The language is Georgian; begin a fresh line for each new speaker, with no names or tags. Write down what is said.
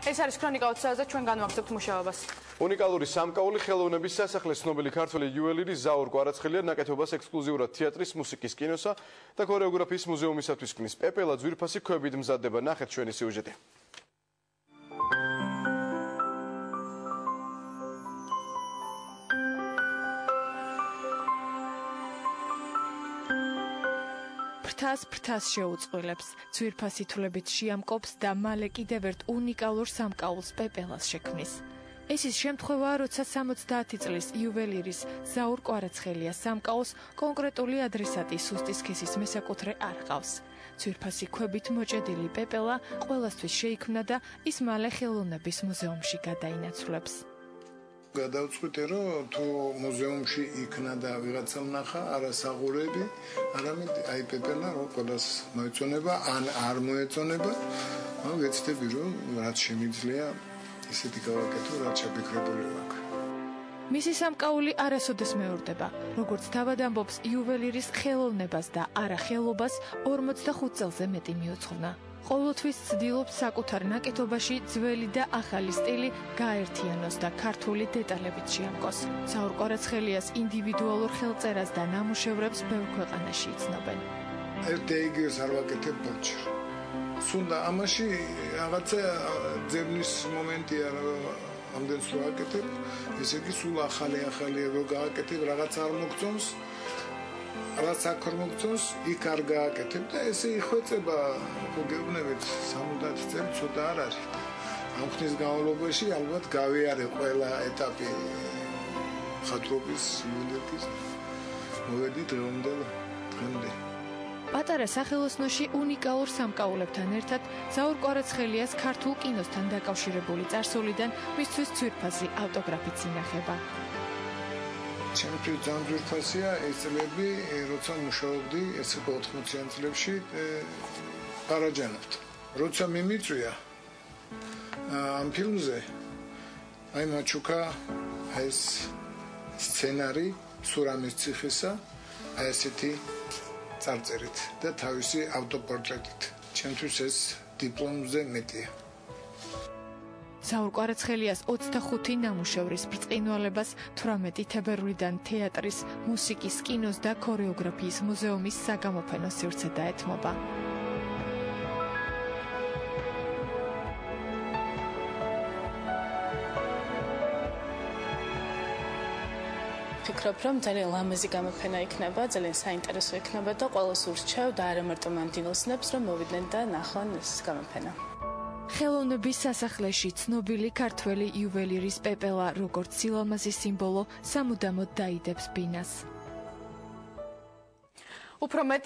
ეს არის ქრონიკა 20-ზე ჩვენ განვაგრძობთ მუშაობას.
უნიკალური სამკაული ხელოვნების სასახლე ცნობილი ქართველი იუველირი ზაურ კვარაცხელია ნაკეთობას ექსკლუზიურად თეატრის, მუსიკის, კინოსა და ქორეოგრაფიის მუზეუმისათვის ქმნის. პეპელა ძვირფასი ქვებით მზადდება. ნახეთ ჩვენი სიუჟეტი.
ფრთას შეუწყვილებს, ძვირფასი თვლებით შეამკობს და მალე კიდევ ერთ უნიკალურ სამკაულს პეპელას შექმნის. ეს ის შემთხვევაა, როცა 70 წლის იუველირის ზაურ კვარაცხელიას სამკაულს კონკრეტული ადრესატი სუსტის ქესის მესაკუთრე არ ყავს. ძვირფასი ქვებით მოჭედილი პეპელა ყველასთვის შეიქმნა და ის მალე ხელოვნების მუზეუმში გადაინაცვლებს.
გადავწყვიტე, რომ თუ მუზეუმში იქნა და ვიღაცა ვნახა, არა საღურები, არამედ აი პეპელა, რომ ყველას მოეწონება, ან არ მოეწონება, ვეცდები, რომ რაც შემიძლია, ისეთი გავაკეთო, რაც შეფიქრებული ვაქვს.
მისი სამკაული არასოდეს მეორდება, როგორც თავად ამბობს იუველირის ხელოვნებას და არახელობას 45 წელზე მეტი მიუძღვნა. ყოველთვის ცდილობს საკუთარ ნაკეთობაში ძველი და ახალი სტილი გაერთიანოს და ქართული დეტალებით შეამკოს. ზაურ კვარაცხელიას ინდივიდუალურ ხელწერას და ნამუშევრებს ბევრ ქვეყანაში იცნობენ.
ერთ ეგრეს არ ვაკეთებ ბოჭი. სუნდა ამაში რაღაცა ძებნის მომენტია, ამდენს რო აკეთებ, ესე იგი სულ ახალი რო გააკეთებ, რაღაც არ მოგწონს. რაც აქ მოგწონს, იქ არ გააკეთებ და ესე იხვეწება, ხო გეუბნებით, 70 წელი ცოტა არ არის. ამ ხნის განმავლობაში ალბათ გავიარე ყველა ეტაპი ხატრობის მილეთის. მოვედი დღემდე.
პატარა სახელოსნოში უნიკალურ სამკაულებთან ერთად ზაურ კვარაცხელიას ქართულ კინოსთან დაკავშირებული წარსულიდან მისთვის ძვირფასი ავტოგრაფიც ინახება.
ჩემთვის ძალიან ძვირფასია ეს წლები, როცა მუშაობდი, ეს 80-იან წლებში პარაჯანობთ. როცა მიმიწვია ამ ფილმზე, აი მაჩუკა ეს სცენარი სურამის ციხისა, აი ესეთი წარწერით და თავისი ავტოპორტრეტით. ჩემთვის ეს დიპლომზე მეტია.
ზაურ კვარაცხელიას 25 ნამუშევრის ბრწყინვალებას 18 თებერვლიდან თეატრის, მუსიკის, კინოს და ქორეოგრაფიის მუზეუმის საგამოფენო სივრცე დაეთმობა.
ვფიქრობ, რომ ძალიან ლამაზი გამოფენა იქნება, ძალიან საინტერესო იქნება და ყველას ურჩევ და არა მარტო მამდინოსნებს, რომ მოვიდნენ და ნახონ ეს გამოფენა.
ხელოვნების სასახლეში ცნობილი ქართველი იუველირის პეპელა, როგორც სილამაზის სიმბოლო, სამუდამოდ დაიდებს ბინას.
უფრო მეტი